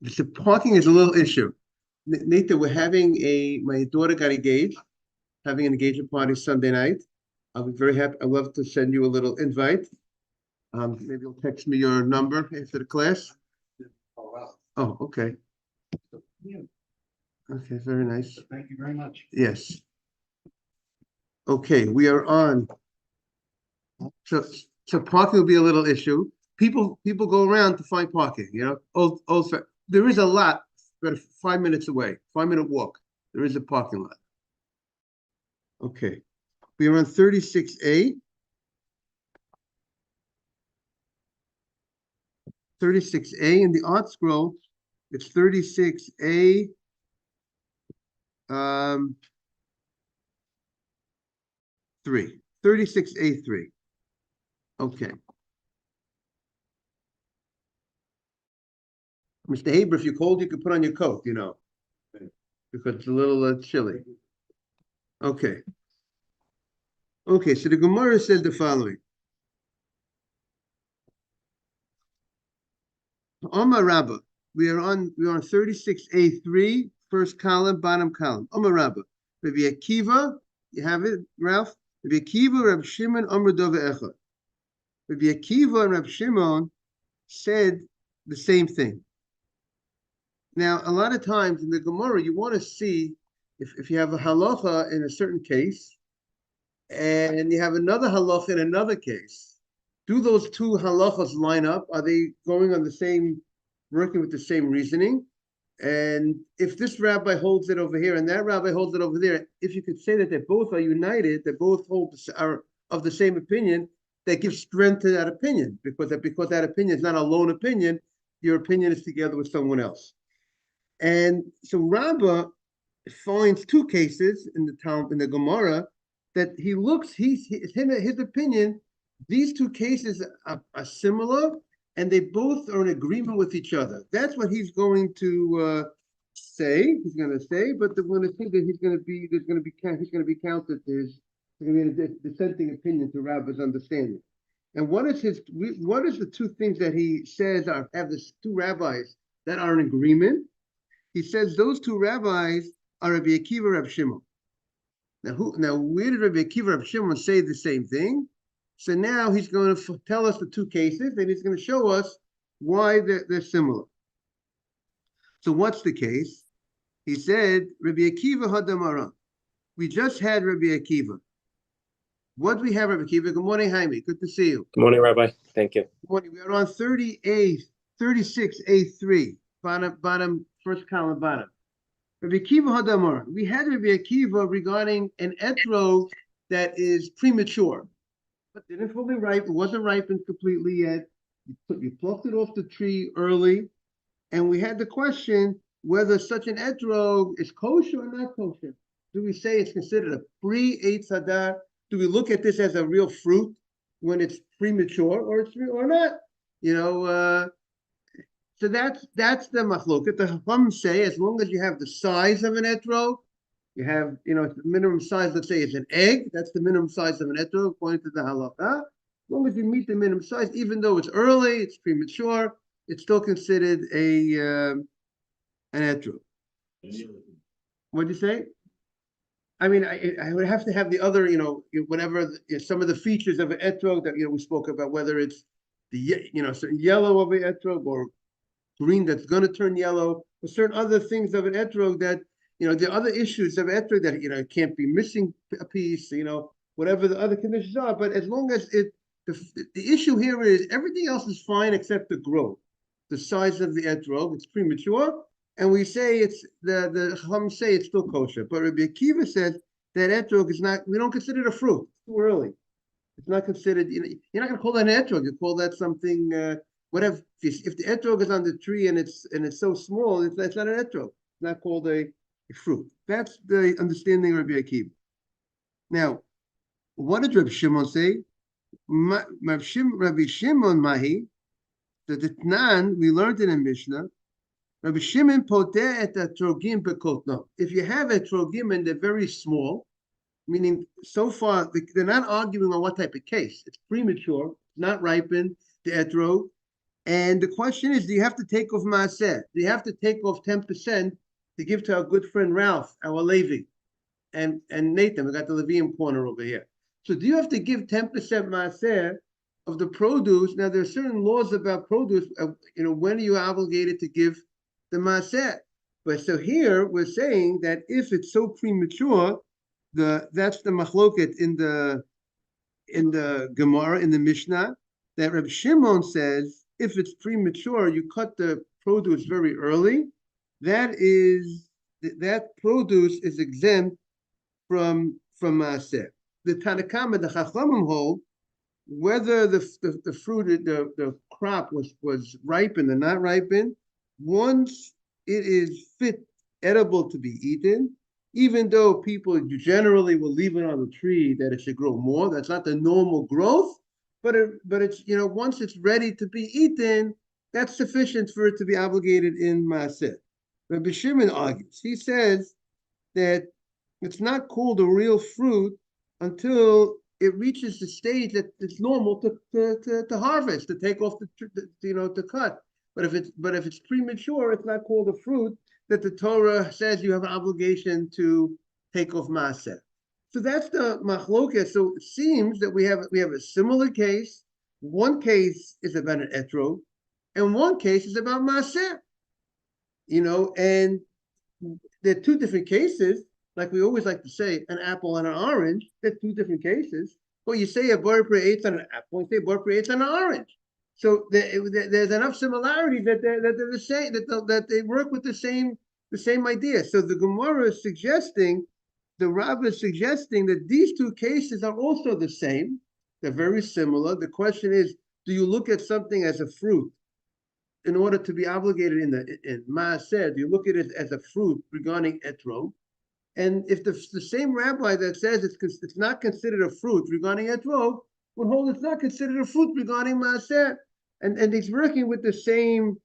The parking is a little issue. Nathan, we're having my daughter got engaged, having an engagement party Sunday night. I'll be very happy. I'd love to send you a little invite. Maybe you'll text me your number after the class. Oh, okay. Okay, very nice. Thank you very much. Yes. Okay, we are on. So parking will be a little issue. People go around to find parking, there is a lot, but 5 minutes away, 5 minute walk. There is a parking lot. Okay. We are on 36A. 36A in the art scroll, it's 36A. 36A3. Okay. Mr. Haber, if you're cold, you can put on your coat, because it's a little chilly. Okay. Okay, so the Gemara says the following. Omar Rabba, we are on 36A3, first column, bottom column. Omar Rabba. Rabbi Akiva, you have it, Ralph? Rabbi Akiva, Rabbi Shimon, Amr Dova Echad. Rabbi Akiva and Rabbi Shimon said the same thing. Now, a lot of times in the Gemara, you want to see if you have a halacha in a certain case, and you have another halacha in another case. Do those two halachas line up? Are they going on working with the same reasoning? And if this rabbi holds it over here and that rabbi holds it over there, if you could say that they both are united, they both are of the same opinion, that gives strength to that opinion, because that opinion is not a lone opinion. Your opinion is together with someone else. And so Rabbah finds two cases in the Gemara that he looks, his opinion, these two cases are similar, and they both are in agreement with each other. That's what he's going to say. He's going to say, but they're going to think that he's going to be counted. There's going to be a dissenting opinion to Rabbah's understanding. And what is the two things that he says have the two rabbis that are in agreement? He says those two rabbis are Rabbi Akiva and Rabbi Shimon. Now, where did Rabbi Akiva and Rabbi Shimon say the same thing? So now he's going to tell us the two cases, and he's going to show us why they're similar. So what's the case? He said, Rabbi Akiva Hadamara. We just had Rabbi Akiva. What do we have, Rabbi Akiva? Good morning, Jaime. Good to see you. Good morning, Rabbi. Thank you. Good morning. We are on 36A3, bottom, first column, bottom. Rabbi Akiva Hadamara. We had Rabbi Akiva regarding an etrog that is premature, but didn't fully ripen. It wasn't ripened completely yet. You plucked it off the tree early, and we had the question whether such an etrog is kosher or not kosher. Do we say it's considered a pre-Eitz Hadar? Do we look at this as a real fruit when it's premature, or not? So that's the machloket. The Chacham say as long as you have the size of an etrog, you have, the minimum size, let's say it's an egg, that's the minimum size of an etrog according to the halakha. As long as you meet the minimum size, even though it's early, it's premature, it's still considered an etrog. What do you say? I mean, I would have to have the other, whatever, some of the features of an etrog that, we spoke about, whether it's certain yellow of an etrog or green that's going to turn yellow, or certain other things of an etrog that, the other issues of etrog that, it can't be missing a piece, whatever the other conditions are. But as long as the issue here is everything else is fine except the growth, the size of the etrog, it's premature. And we say the Chacham say it's still kosher. But Rabbi Akiva says that etrog is not, we don't consider it a fruit. It's too early. It's not considered, you're not going to call that an etrog. You call that something, whatever. If the etrog is on the tree and it's so small, it's not an etrog. It's not called a fruit. That's the understanding of Rabbi Akiva. Now, what did Rabbi Shimon say? Rabbi Shimon Mahi, the Tnan, we learned in a Mishnah, Rabbi Shimon poteh et etrogim bekotno. If you have etrogim and they're very small, meaning so far they're not arguing on what type of case. It's premature, not ripened, the etrog, And the question is, do you have to take off Maaseh? Do you have to take off 10% to give to our good friend Ralph, our Levi, and Nathan? We got the Levium corner over here. So do you have to give 10% Maaseh of the produce? Now, there are certain laws about produce. When are you obligated to give the Maaseh? But so here we're saying that if it's so premature, that's the machloket in the Gemara, in the Mishnah, that Reb Shimon says if it's premature, you cut the produce very early. That produce is exempt from Maaseh. The Tanakama, the Chachamim hold whether the fruit, the crop was ripened or not ripened. Once it is fit, edible to be eaten, even though people generally will leave it on the tree that it should grow more. That's not the normal growth, but it's once it's ready to be eaten, that's sufficient for it to be obligated in Maaseh. Rabbi Shimon argues. He says that it's not called a real fruit until it reaches the stage that it's normal to harvest, to take off to cut. But if it's premature, it's not called a fruit that the Torah says you have an obligation to take off Maaseh. So that's the machloket. So it seems that we have a similar case. One case is about an etrog, and one case is about Maaseh. And there are two different cases. Like we always like to say, an apple and an orange. They're two different cases. Well, you say a bar pre-8 on an apple, you say a bar pre-8 on an orange. So there's enough similarities that they're the same, that they work with the same idea. So the Gemara is suggesting, the Rabbah is suggesting that these two cases are also the same. They're very similar. The question is, do you look at something as a fruit in order to be obligated in Maaseh? Do you look at it as a fruit regarding etrog? And if the same rabbi that says it's not considered a fruit regarding etrog would hold it's not considered a fruit regarding Maaseh, and he's working with the same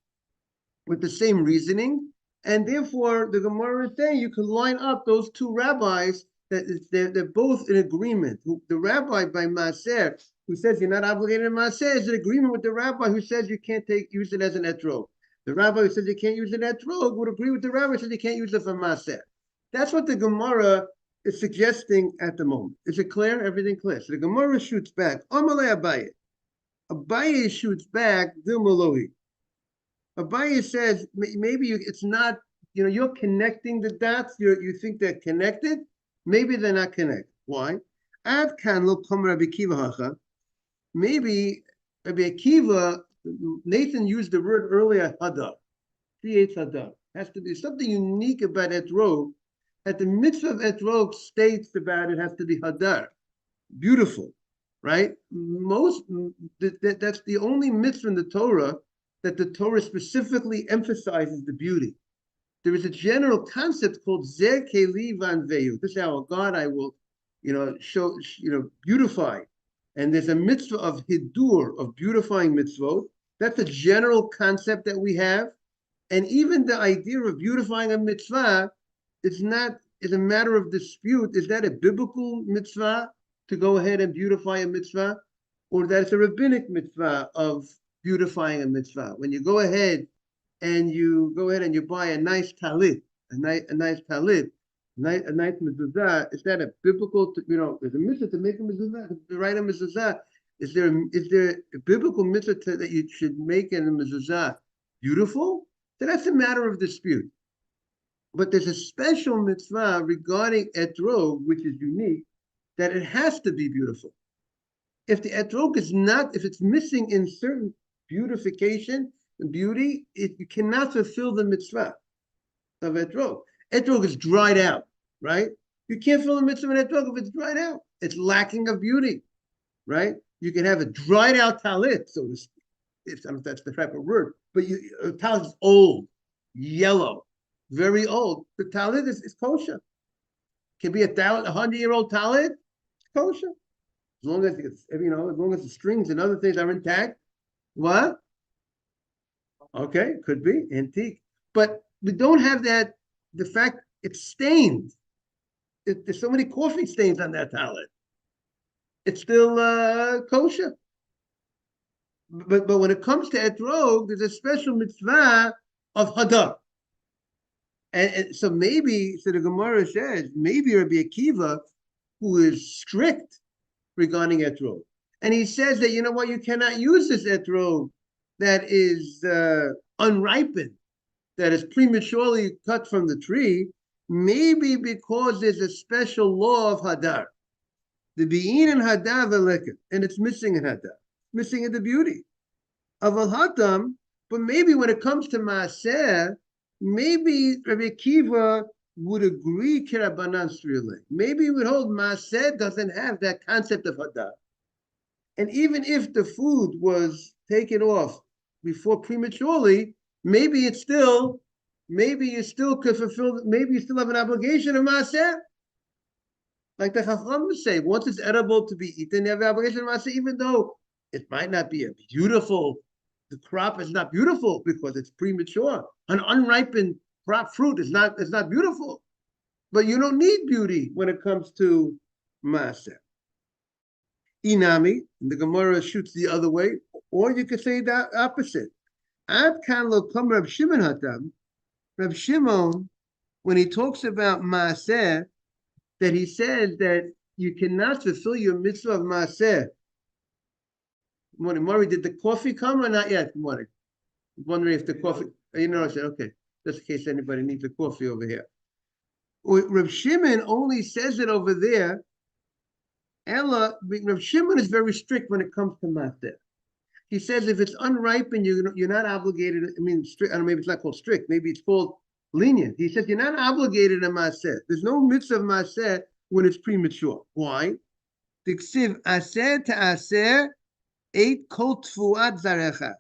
reasoning, and therefore the Gemara is saying you can line up those two rabbis that they're both in agreement. The rabbi by Maaseh who says you're not obligated in Maaseh is in agreement with the rabbi who says you can't use it as an etrog. The rabbi who says you can't use an etrog would agree with the rabbi who says you can't use it for Maaseh. That's what the Gemara is suggesting at the moment. Is it clear? Everything clear? So the Gemara shoots back. Amalei Abaye. Abaye shoots back. Dilmalohi. Abaye says maybe it's not. You're connecting the dots. You think they're connected. Maybe they're not connected. Why? Ad kan lo kom Rabbi Akiva hacha. Maybe Rabbi Akiva. Nathan used the word earlier. Hadar. Creates hadar. Has to be something unique about etrog. That the mitzvah of etrog states about it has to be hadar, beautiful, right? That's the only mitzvah in the Torah that the Torah specifically emphasizes the beauty. There is a general concept called Zeh Keli Vanveyu. This is how God I will, show, beautify. And there's a mitzvah of hidur, of beautifying mitzvot. That's a general concept that we have. And even the idea of beautifying a mitzvah, it's a matter of dispute. Is that a biblical mitzvah to go ahead and beautify a mitzvah? Or that it's a rabbinic mitzvah of beautifying a mitzvah? When you go ahead and you buy a nice talit, a nice talit, a nice mezuzah, is that a biblical, there's a mitzvah to make a mezuzah, to write a mezuzah. Is there a biblical mitzvah that you should make in a mezuzah beautiful? So that's a matter of dispute. But there's a special mitzvah regarding etrog, which is unique, that it has to be beautiful. If the etrog if it's missing in certain beautification and beauty, you cannot fulfill the mitzvah of etrog. Etrog is dried out, right? You can't fill the mitzvah of etrog if it's dried out. It's lacking of beauty, right? You can have a dried out talit, so to speak, if that's the type of word, but talit is old, yellow, very old. The talit is kosher. It can be a 100-year-old talit, kosher. As long as as long as the strings and other things are intact. What? Okay, could be antique. But we don't have that, the fact it's stained. There's so many coffee stains on that talit. It's still kosher. But when it comes to etrog, there's a special mitzvah of hadar. And so maybe, so the Gemara says, maybe Rabbi Akiva, who is strict regarding etrog, and he says that, you know what, you cannot use this etrog that is unripened, that is prematurely cut from the tree, maybe because there's a special law of hadar. The bein and hadar veleket, and it's missing in hadar, missing in the beauty of al hatam. But maybe when it comes to maaser, maybe Rabbi Akiva would agree kirabanan srile. Maybe he would hold maaser doesn't have that concept of hadar, and even if the food was taken off before prematurely, maybe you still could fulfill. Maybe you still have an obligation of maaser. Like the Chacham say, once it's edible to be eaten, you have an obligation of maaser, even though it might not be a beautiful, the crop is not beautiful because it's premature. An unripened crop fruit is not beautiful. But you don't need beauty when it comes to maaser. Inami, the Gemara shoots the other way, or you could say the opposite. Ad kan lo kam Rab Shimon hatam. Rab Shimon, when he talks about maaser, that he says that you cannot fulfill your mitzvah of maaser. Good morning, Maury. Did the coffee come or not yet? Good morning. I'm wondering if the coffee. You know, I said, okay, just in case anybody needs a coffee over here. Rab Shimon only says it over there. Ella, Rab Shimon is very strict when it comes to maaser. He says if it's unripened, you're not obligated. I mean, strict. I don't know, maybe it's not called strict. Maybe it's called lenient. He says you're not obligated in maaser. There's no mitzvah of maaser when it's premature. Why? Tiksiv aser to aser, eight kol tfuat zarecha.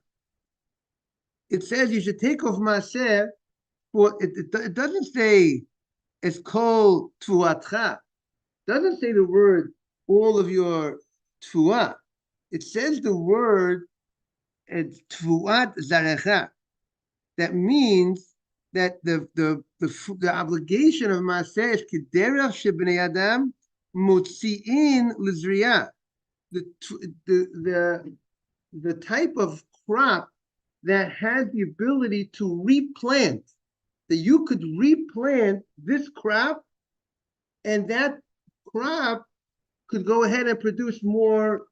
It says you should take off maaser. For it doesn't say it's kol tfuatcha. Doesn't say the word all of your tfuah. It says the word tfuat zarecha. That means that the obligation of maaser is kederach shebnei adam motziin lizriyah. The type of crop that has the ability to replant, that you could replant this crop, and that crop could go ahead and produce more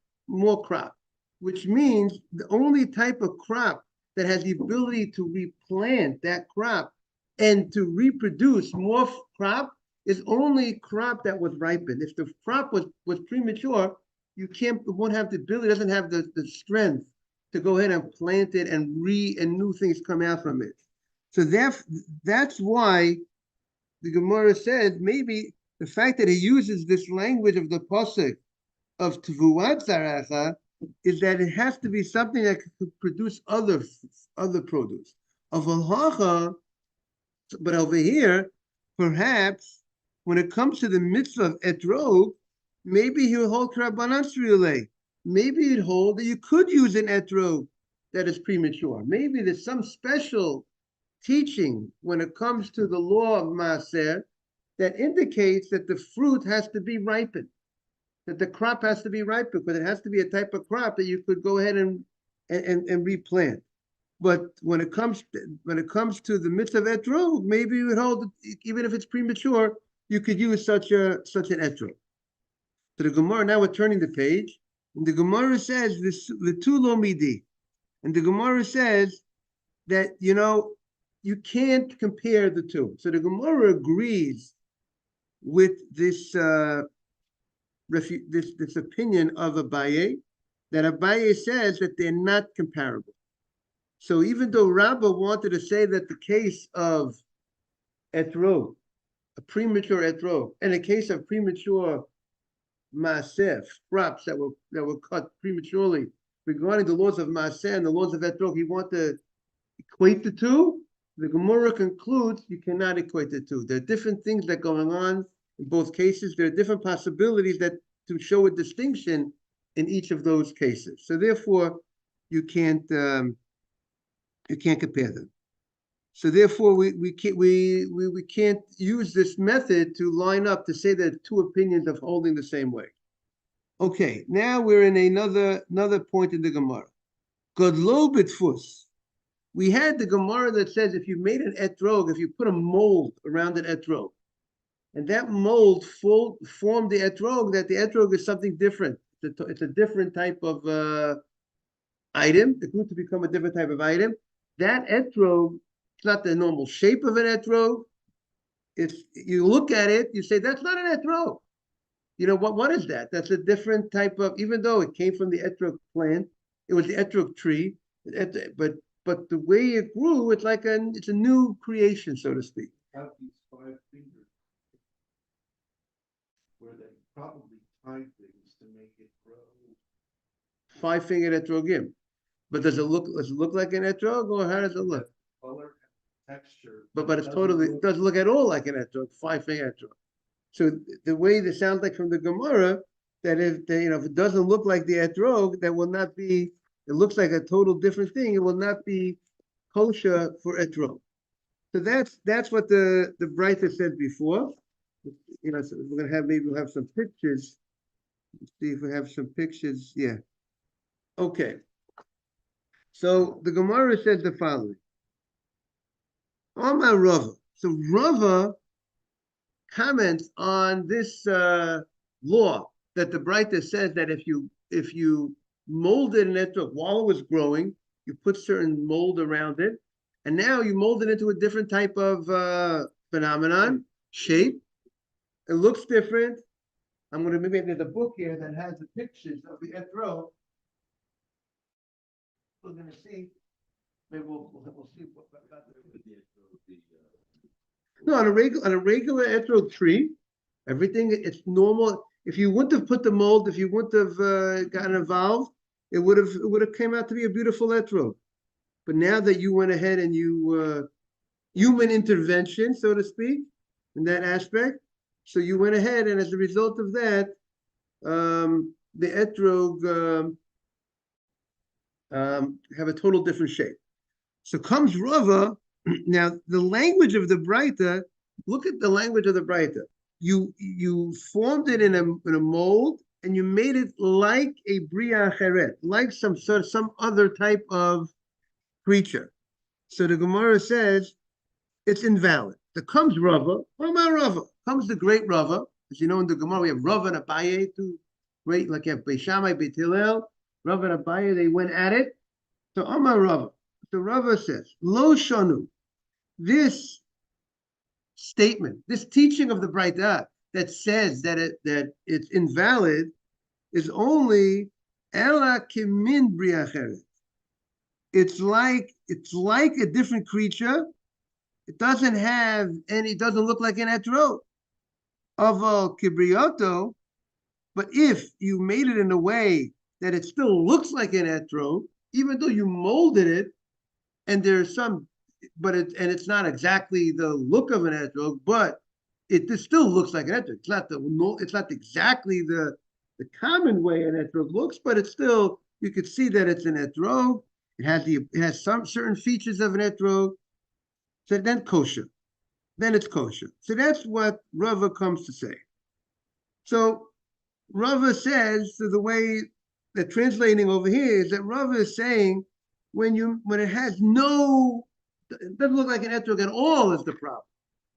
crop, which means the only type of crop that has the ability to replant that crop and to reproduce more crop is only crop that was ripened. If the crop was premature, it won't have the ability, doesn't have the strength to go ahead and plant it and new things come out from it. So that's why the Gemara said maybe the fact that he uses this language of the pasuk of Tvuat Zaracha is that it has to be something that could produce other produce. Of Al-Hacha, but over here, perhaps when it comes to the mitzvah of etrog, maybe he'll hold Rabbanan Sriulei. Maybe he'd hold that you could use an etrog that is premature. Maybe there's some special teaching when it comes to the law of maaser that indicates that the fruit has to be ripened, that the crop has to be ripened, because it has to be a type of crop that you could go ahead and replant. But when it comes to the mitzvah of etrog, maybe you would hold, even if it's premature, you could use such an etrog. So the Gemara, now we're turning the page, and the Gemara says this the tu lo midi, and the Gemara says that you can't compare the two. So the Gemara agrees with this this opinion of Abaye, that Abaye says that they're not comparable. So even though Rabbah wanted to say that the case of etrog, a premature etrog, and a case of premature maaser, crops that were cut prematurely, regarding the laws of maaser and the laws of etrog, he wanted to equate the two. The Gemara concludes you cannot equate the two. There are different things that are going on in both cases. There are different possibilities that to show a distinction in each of those cases. So therefore, you can't compare them. So therefore, we can't use this method to line up to say that two opinions of holding the same way. Okay, now we're in another point in the Gemara. Godlo bitfus. We had the Gemara that says if you made an etrog, if you put a mold around an etrog, and that mold formed the etrog, that the etrog is something different. It's a different type of item. It grew to become a different type of item. That etrog, it's not the normal shape of an etrog. If you look at it, you say, that's not an etrog. You know, what is that? That's a different type of, even though it came from the etrog plant, it was the etrog tree, but the way it grew, it's like it's a new creation, so to speak. Have these 5 fingers where they probably tied things to make it grow. 5-fingered etrogim. But does it look like an etrog, or how does it look? Color and texture. But it's totally, it doesn't look at all like an etrog, 5-fingered etrog. So the way it sounds like from the Gemara, that if it doesn't look like the etrog, that will not be, it looks like a total different thing, it will not be kosher for etrog. So that's what the Breita said before. So we're gonna have, maybe we'll have some pictures. Let's see if we have some pictures. Yeah. Okay. So the Gemara said the following. Amar Rava. So Rava comments on this law that the Breita says that if you molded an etrog while it was growing, you put certain mold around it, and now you mold it into a different type of phenomenon, shape. It looks different. I'm going to, maybe there's a book here that has the pictures of the etrog. We're going to see. Maybe we'll see what about the no, on a regular etrog tree, everything, it's normal. If you wouldn't have put the mold, if you wouldn't have gotten involved, it would have came out to be a beautiful etrog. But now that you went ahead and you human intervention, so to speak, in that aspect, so you went ahead, and as a result of that, the etrog have a total different shape. So comes Rava. Now the language of the Breita. Look at the language of the Breita. You formed it in a mold, and you made it like a bria acheret, like some other type of creature. So the Gemara says it's invalid. So comes Rava. Rava comes the great Rava. As you know, in the Gemara we have Rava and Abaye, two great, like you have Beis Shammai, Beit Hillel, Rava and Abaye. They went at it. So Amar Rava. So Rava says, Lo shanu. This statement, this teaching of the Breita that says that it's invalid, is only ela kimin bria acheret. It's like a different creature. It doesn't look like an etrog. Aval kibriyoto, but if you made it in a way that it still looks like an etrog, even though you molded it, and there's some, it's not exactly the look of an etrog, but it still looks like an etrog. It's not exactly the common way an etrog looks, but it's still, you could see that it's an etrog. It has some certain features of an etrog. So then kosher. Then it's kosher. So that's what Rava comes to say. So Rava says, so the way they're translating over here is that Rava is saying when it has it doesn't look like an etrog at all is the problem.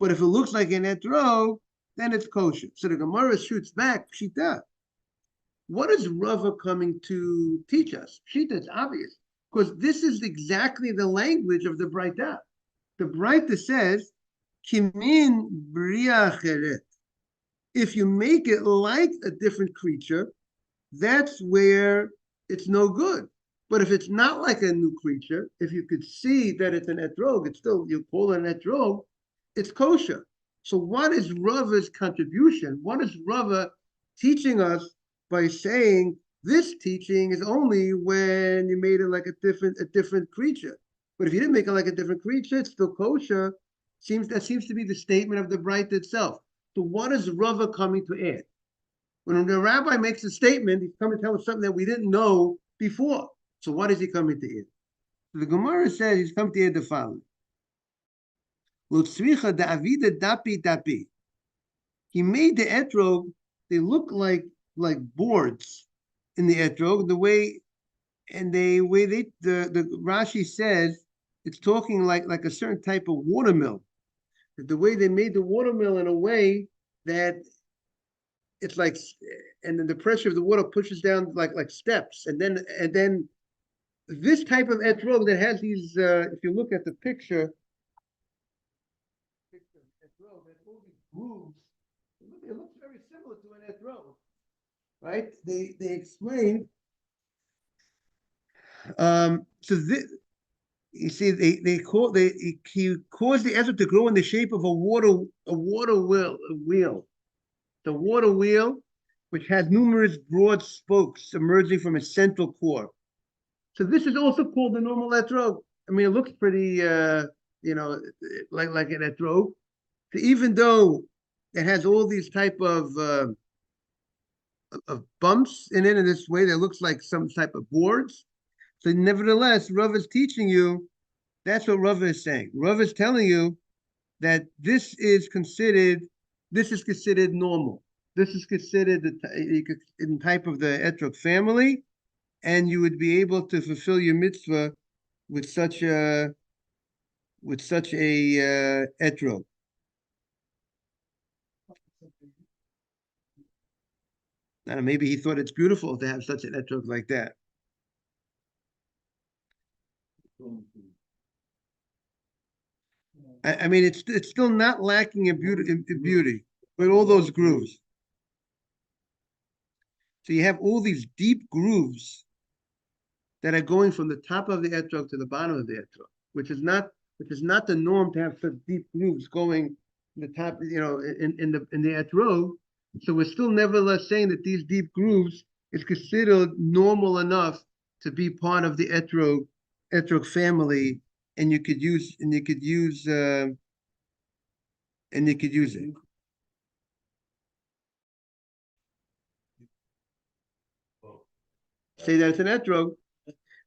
But if it looks like an etrog, then it's kosher. So the Gemara shoots back, Pshita. What is Rava coming to teach us? Pshita, it's obvious. Because this is exactly the language of the Breita. The Breita says, Kimin bria acheret. If you make it like a different creature, that's where it's no good. But if it's not like a new creature, if you could see that it's an etrog, it's still, you call it an etrog, it's kosher. So what is Rava's contribution? What is Rava teaching us by saying this teaching is only when you made it like a different creature? But if you didn't make it like a different creature, it's still kosher. That seems to be the statement of the Breita itself. So what is Rava coming to add? When the rabbi makes a statement, he's coming to tell us something that we didn't know before. So what is he coming to add? So the Gemara says he's come to add the following. He made the etrog, they look like boards in the etrog, the way and the way the Rashi says it's talking like a certain type of watermill. The way they made the watermill in a way that it's like, and then the pressure of the water pushes down like steps, and then this type of etrog that has these. If you look at the picture etrog, that all these grooves. It looks very similar to an etrog, right? They explain. So this, you see, he caused the etrog to grow in the shape of a water wheel. The water wheel, which has numerous broad spokes emerging from its central core. So this is also called the normal etrog. I mean, it looks pretty, like an etrog. So even though it has all these type of bumps in it in this way that looks like some type of boards. So nevertheless, Rav is teaching you, that's what Rav is saying. Rav is telling you that this is considered normal. This is considered in type of the etrog family, and you would be able to fulfill your mitzvah with such a etrog. Now, maybe he thought it's beautiful to have such an etrog like that. I mean, it's still not lacking in beauty with all those grooves. So you have all these deep grooves that are going from the top of the etrog to the bottom of the etrog, which is not the norm to have such deep grooves going in the top, in the etrog. So we're still nevertheless saying that these deep grooves is considered normal enough to be part of the etrog family, and you could use it. Say that it's an etrog.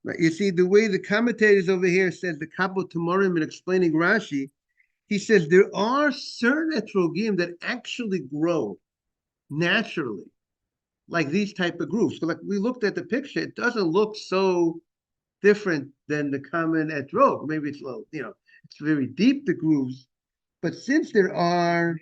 Right. You see, the way the commentators over here says the Kabbalah Tamarim in explaining Rashi, he says there are certain etrogim that actually grow naturally, like these type of grooves. So like we looked at the picture, it doesn't look so different than the common etrog. Maybe it's a little, it's very deep, the grooves. But since there are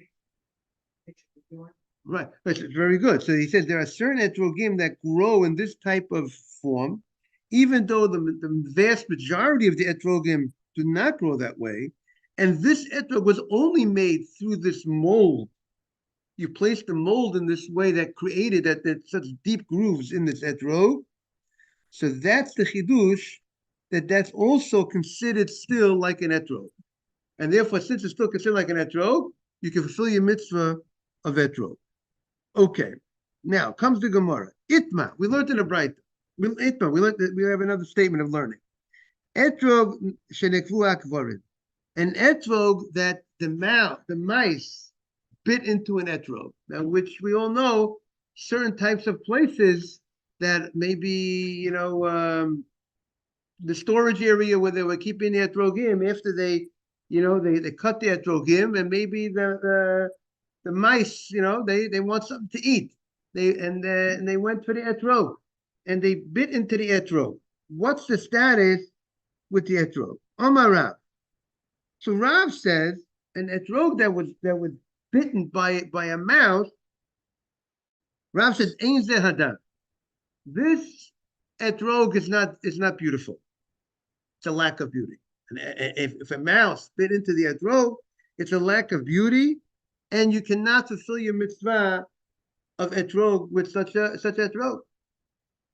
right, that's very good. So he says there are certain etrogim that grow in this type of form, even though the vast majority of the etrogim do not grow that way. And this etrog was only made through this mold. You place the mold in this way that created that such deep grooves in this etrog. So that's the chidush, that's also considered still like an etrog. And therefore, since it's still considered like an etrog, you can fulfill your mitzvah of etrog. Okay, now comes the Gemara. Itma, we learned in the Braita. We learned that we have another statement of learning. Etrog shenekvu akvarim. An etrog that the mice bit into an etrog. Now, which we all know, certain types of places that maybe, the storage area where they were keeping the etrogim, after they cut the etrogim, and maybe the mice, they want something to eat. They went for the etrog, and they bit into the etrog. What's the status with the etrog? Omar Rav. So Rav says an etrog that was bitten by a mouse. Rav says ein zeh hadar. This etrog is not beautiful. It's a lack of beauty. And if a mouse bit into the etrog, it's a lack of beauty, and you cannot fulfill your mitzvah of etrog with such etrog.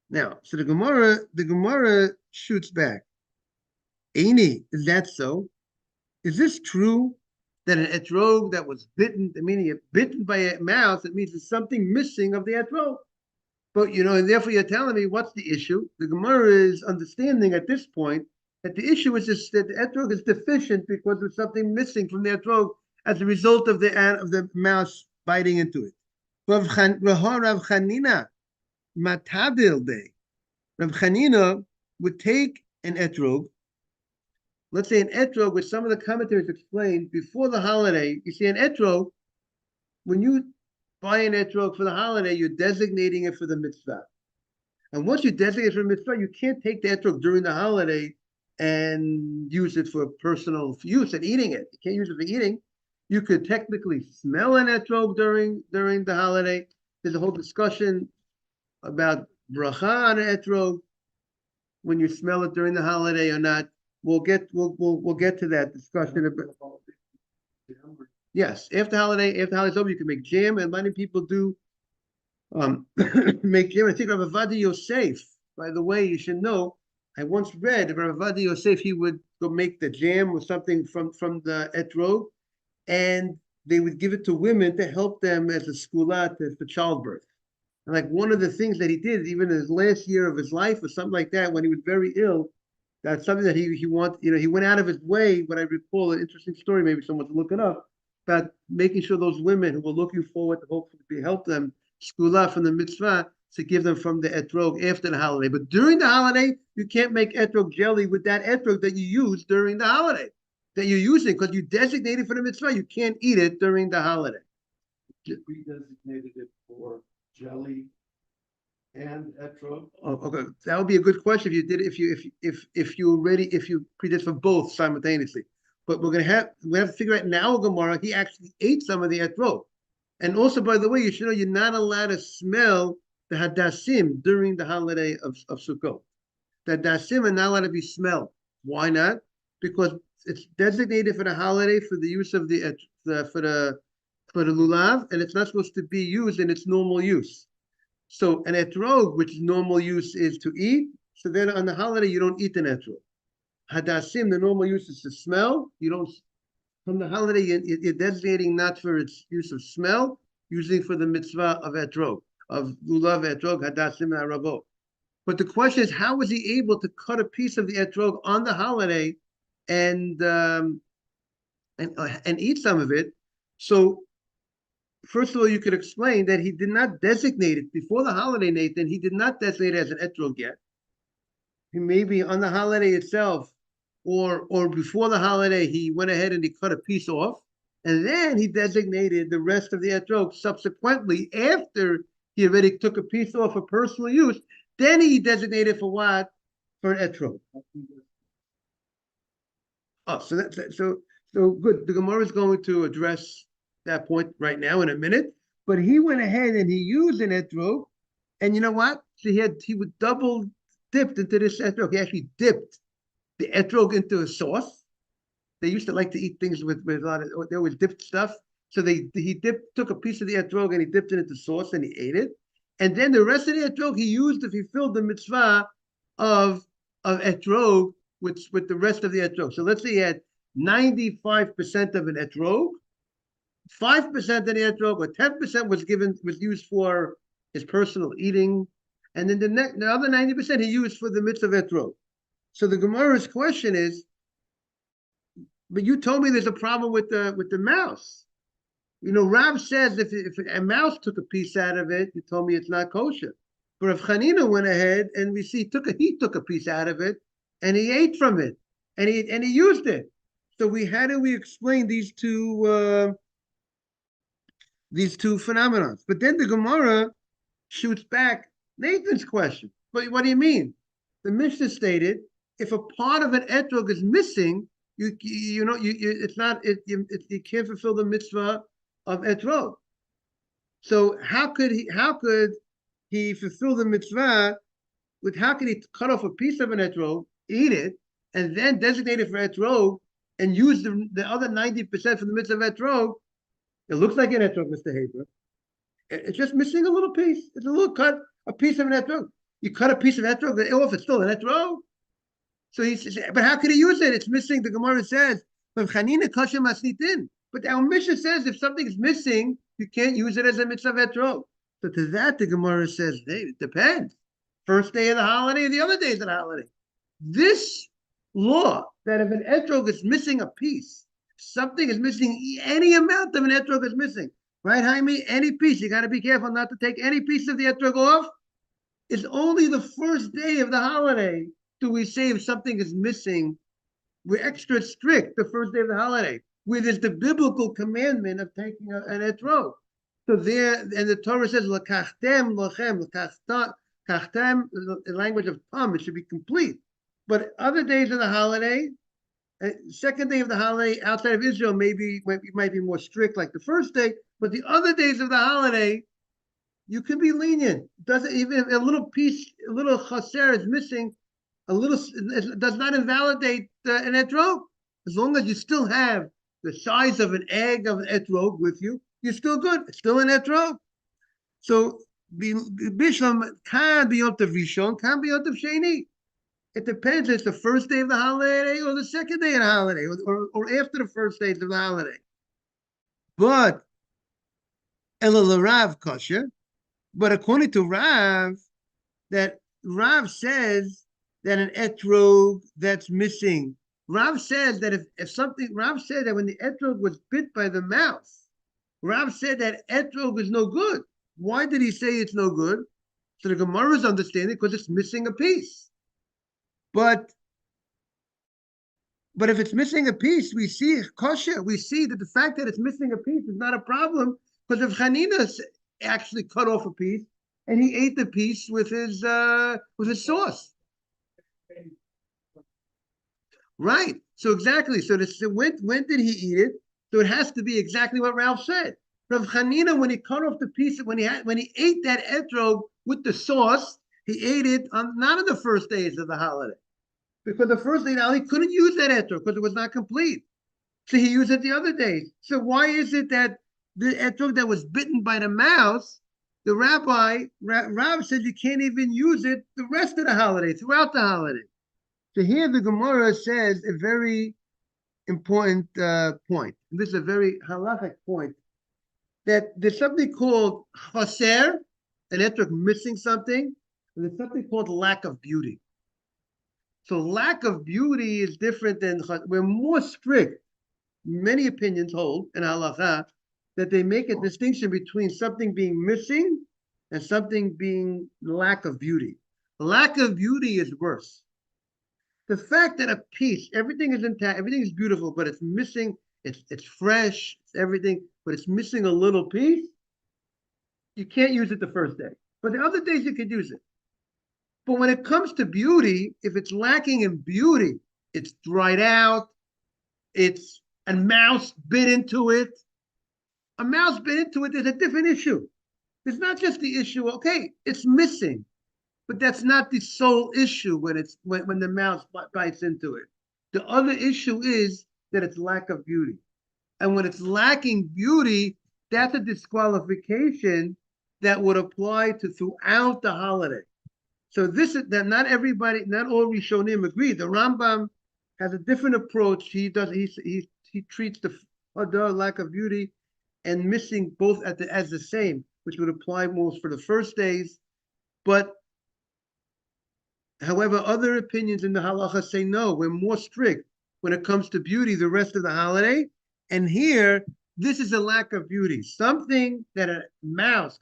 Now, so the Gemara shoots back. Eini, is that so? Is this true that an etrog that was bitten, meaning bitten by a mouse, it means there's something missing of the etrog? But and therefore you're telling me what's the issue? The Gemara is understanding at this point that the issue is just that the etrog is deficient because there's something missing from the etrog as a result of the mouse biting into it. Rav Chanina matabil day. Rav Chanina would take an etrog. Let's say an etrog, which some of the commentators explain before the holiday. You see, an etrog, when you buy an etrog for the holiday, you're designating it for the mitzvah. And once you designate for a mitzvah, you can't take the etrog during the holiday and use it for personal use and eating it. You can't use it for eating. You could technically smell an etrog during the holiday. There's a whole discussion about bracha on an etrog, when you smell it during the holiday or not. We'll get to that discussion about. Yes, after holiday's over, you can make jam, and many people do make jam. I think Rav Avadia Yosef, by the way, you should know, I once read Rav Avadia Yosef, he would go make the jam or something from the etrog, and they would give it to women to help them as a skulah for childbirth. And like one of the things that he did, even in his last year of his life or something like that, when he was very ill, that's something that he wanted, he went out of his way, what I recall, an interesting story, maybe someone to look it up, about making sure those women who were looking forward to hopefully help them skulah from the mitzvah, to give them from the etrog after the holiday. But during the holiday, you can't make etrog jelly with that etrog that you use during the holiday, that you're using, because you designated for the mitzvah. You can't eat it during the holiday. We designated it for jelly and etrog. Oh, okay, that would be a good question if you did, if you predid for both simultaneously. But we have to figure out now, Gemara, he actually ate some of the etrog. And also, by the way, you should know you're not allowed to smell the hadassim during the holiday of Sukkot. The hadassim are not allowed to be smelled. Why not? Because it's designated for the holiday for the use of the lulav, and it's not supposed to be used in its normal use. So an etrog, which normal use is to eat, so then on the holiday you don't eat an etrog. Hadassim, the normal use is to smell. You don't, from the holiday, you're designating not for its use of smell, using for the mitzvah of etrog, of lulav etrog, hadassim and aravot. But the question is, how was he able to cut a piece of the etrog on the holiday and eat some of it? So first of all, you could explain that he did not designate it before the holiday, Nathan. He did not designate it as an etrog yet. He maybe on the holiday itself, or before the holiday, he went ahead and he cut a piece off, and then he designated the rest of the etrog subsequently after he already took a piece off for personal use. Then he designated for what? For an etrog. Oh, so good. The Gemara is going to address that point right now in a minute. But he went ahead and he used an etrog, and you know what? So he would double dipped into this etrog. He actually dipped the etrog into a sauce. They used to like to eat things with a lot of, they always dipped stuff. So he took a piece of the etrog and he dipped it into sauce and he ate it. And then the rest of the etrog he used if he filled the mitzvah of etrog with the rest of the etrog. So let's say he had 95% of an etrog, 5% of the etrog, or 10% was used for his personal eating, and then the other 90% he used for the mitzvah etrog. So the Gemara's question is, but you told me there's a problem with the mouse. Rav says if a mouse took a piece out of it, you told me it's not kosher. But if Chanina went ahead and we see he took a piece out of it and he ate from it and he used it. So how do we explain these two phenomena? But then the Gemara shoots back Nathan's question. But what do you mean? The Mishnah stated if a part of an etrog is missing, you can't fulfill the mitzvah of etrog. So how could he fulfill the mitzvah how could he cut off a piece of an etrog, eat it, and then designate it for etrog and use the other 90% for the mitzvah of etrog? It looks like an etrog, Mr. Haber. It's just missing a little piece. It's a little cut, a piece of an etrog. You cut a piece of etrog off, it's still an etrog. So he says, but how could he use it? It's missing. The Gemara says, but our Mishnah says if something is missing, you can't use it as a mitzvah etrog. So to that, the Gemara says, hey, it depends. First day of the holiday or the other days of the holiday. This law that if an etrog is missing a piece, something is missing, any amount of an etrog is missing, right, Jaime? Any piece. You got to be careful not to take any piece of the etrog off. It's only the first day of the holiday do we say if something is missing. We're extra strict the first day of the holiday, where there's the biblical commandment of taking an etrog. So there, and the Torah says, "L'kachtem lochem, Kachtem, the language of Tam, it should be complete. But other days of the holiday, second day of the holiday outside of Israel, maybe might be more strict like the first day, but the other days of the holiday, you can be lenient. Doesn't even a little piece, a little chaser is missing, a little it does not invalidate an etrog. As long as you still have the size of an egg of an etrog with you, you're still good. It's still an etrog. So the bishlam can be yom tov rishon, can be yom tov sheni. It depends. It's the first day of the holiday or the second day of the holiday, or after the first days of the holiday. But Elul Rav kosher. But according to Rav, that Rav says that an etrog that's missing. Rav says that if something, Rav said that when the etrog was bit by the mouse, Rav said that etrog is no good. Why did he say it's no good? So the Gemara is understanding because it's missing a piece. But if it's missing a piece, we see kosher. We see that the fact that it's missing a piece is not a problem because if Hanina actually cut off a piece and he ate the piece with his sauce. Right. So exactly. So when did he eat it? So it has to be exactly what Ralph said. Rav Hanina, when he cut off the piece, when he ate that etrog with the sauce, he ate it not on the first days of the holiday. Because the first day now he couldn't use that etrog because it was not complete. So he used it the other days. So why is it that the etrog that was bitten by the mouse, the Rav said you can't even use it the rest of the holiday, throughout the holiday. So here the Gemara says a very important point. And this is a very halachic point, that there's something called chaser, an etrog missing something, and there's something called lack of beauty. So lack of beauty is different than, we're more strict. Many opinions hold in halacha that they make a distinction between something being missing and something being lack of beauty. Lack of beauty is worse. The fact that a piece, everything is intact, everything is beautiful, but it's missing, it's fresh, it's everything, but it's missing a little piece, you can't use it the first day. But the other days you can use it. But when it comes to beauty, if it's lacking in beauty, it's dried out, it's a mouse bit into it. A mouse bit into it, there's a different issue. It's not just the issue, okay, it's missing, but that's not the sole issue when the mouse bites into it. The other issue is that it's lack of beauty. And when it's lacking beauty, that's a disqualification that would apply to throughout the holiday. So this is that not all Rishonim agree. The Rambam has a different approach. He treats the lack of beauty and missing both as the same, which would apply most for the first days. But however, other opinions in the halacha say no, we're more strict when it comes to beauty the rest of the holiday. And here, this is a lack of beauty. Something that a mouse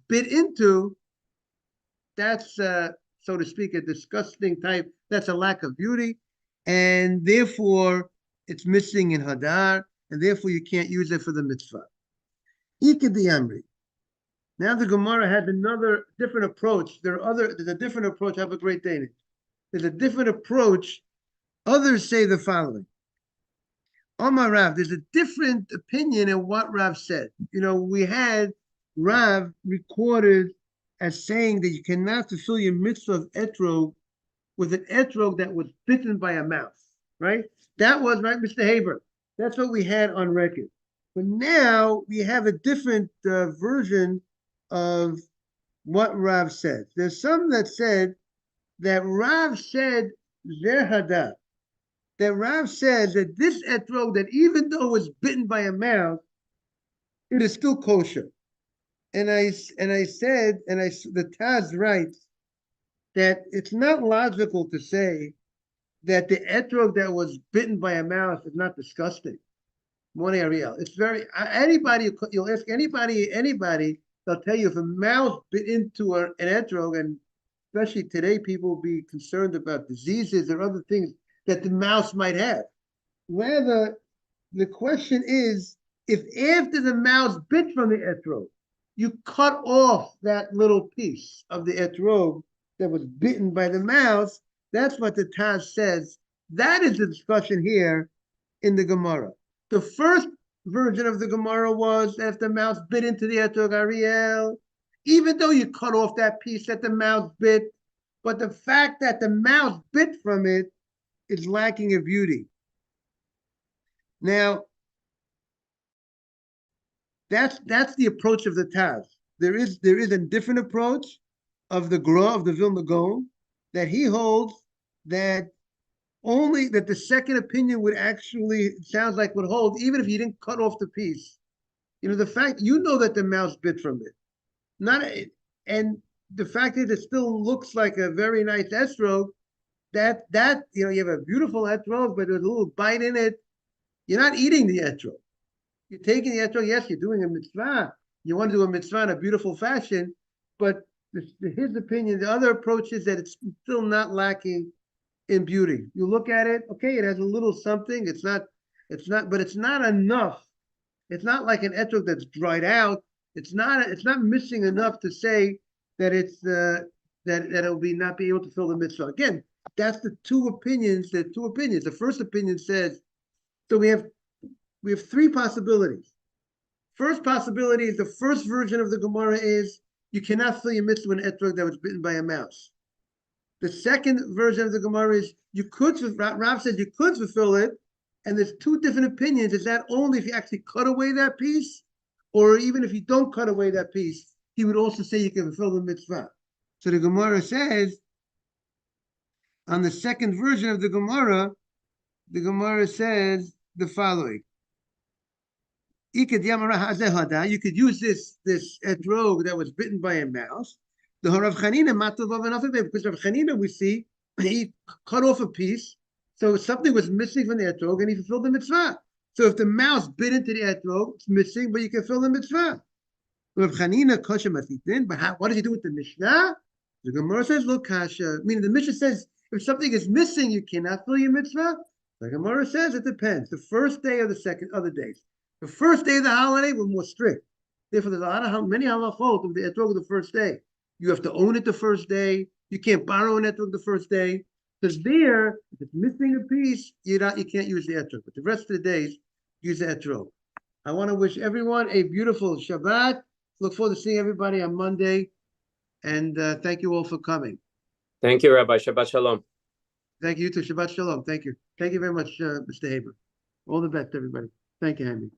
bit into, that's, so to speak, a disgusting type, that's a lack of beauty. And therefore, it's missing in Hadar, and therefore you can't use it for the mitzvah. Ikadi Now the Gemara had another different approach. There's a different approach. Have a great day. There's a different approach. Others say the following. Omar Rav, there's a different opinion in what Rav said. We had Rav recorded as saying that you cannot fulfill your mitzvah of etrog with an etrog that was bitten by a mouse, right? That was, right, Mr. Haber? That's what we had on record. But now we have a different version of what Rav said. There's some that said that Rav said Zerhada, that Rav says that this etrog, that even though it was bitten by a mouse, it is still kosher. And I said, the Taz writes that it's not logical to say that the etrog that was bitten by a mouse is not disgusting. Morning, Ariel. It's very, you'll ask anybody, they'll tell you if a mouse bit into an etrog, and especially today, people will be concerned about diseases or other things that the mouse might have. Rather, the question is, if after the mouse bit from the etrog, you cut off that little piece of the etrog that was bitten by the mouse. That's what the Taz says. That is the discussion here in the Gemara. The first version of the Gemara was that if the mouse bit into the etrog Ariel, even though you cut off that piece that the mouse bit, but the fact that the mouse bit from it is lacking in beauty. Now, that's the approach of the Taz. There is a different approach of the Gra of the Vilna Gaon that he holds that only that the second opinion would actually, it sounds like, would hold even if you didn't cut off the piece. You know, the fact that the mouse bit from it, and the fact that it still looks like a very nice etrog, that you have a beautiful etrog, but there's a little bite in it. You're not eating the etrog. You're taking the etrog. Yes, you're doing a mitzvah. You want to do a mitzvah in a beautiful fashion, but his opinion, the other approach is that it's still not lacking in beauty. You look at it, okay, it has a little something. It's not, but it's not enough. It's not like an etrog that's dried out. It's not missing enough to say that it's that it'll not be able to fill the mitzvah. Again, that's the two opinions. The first opinion says, so we have three possibilities. First possibility is the first version of the Gemara is you cannot fill your mitzvah with an etrog that was bitten by a mouse. The second version of the Gemara is Rav says you could fulfill it, and there's two different opinions. Is that only if you actually cut away that piece, or even if you don't cut away that piece, he would also say you can fulfill the mitzvah. So the Gemara says, on the second version of the Gemara says the following. You could use this etrog that was bitten by a mouse. The Rav Chanina matov enough of it, because Rav Chanina, we see he cut off a piece, so something was missing from the etrog, and he fulfilled the mitzvah. So if the mouse bit into the etrog, it's missing, but you can fill the mitzvah. Rav Chanina kosher matitin, but what does he do with the Mishnah? The Gemara says, look, kasha. Meaning the Mishnah says if something is missing, you cannot fill your mitzvah. The Gemara says it depends. The first day or the second other days. The first day of the holiday, we're more strict. Therefore, there's many halachot of the etrog of the first day. You have to own it the first day. You can't borrow an etrog the first day. Because there, if it's missing a piece, you can't use the etrog. But the rest of the days, use the etrog. I want to wish everyone a beautiful Shabbat. Look forward to seeing everybody on Monday. And thank you all for coming. Thank you, Rabbi. Shabbat Shalom. Thank you too. Shabbat Shalom. Thank you. Thank you very much, Mr. Haber. All the best, everybody. Thank you, Henry.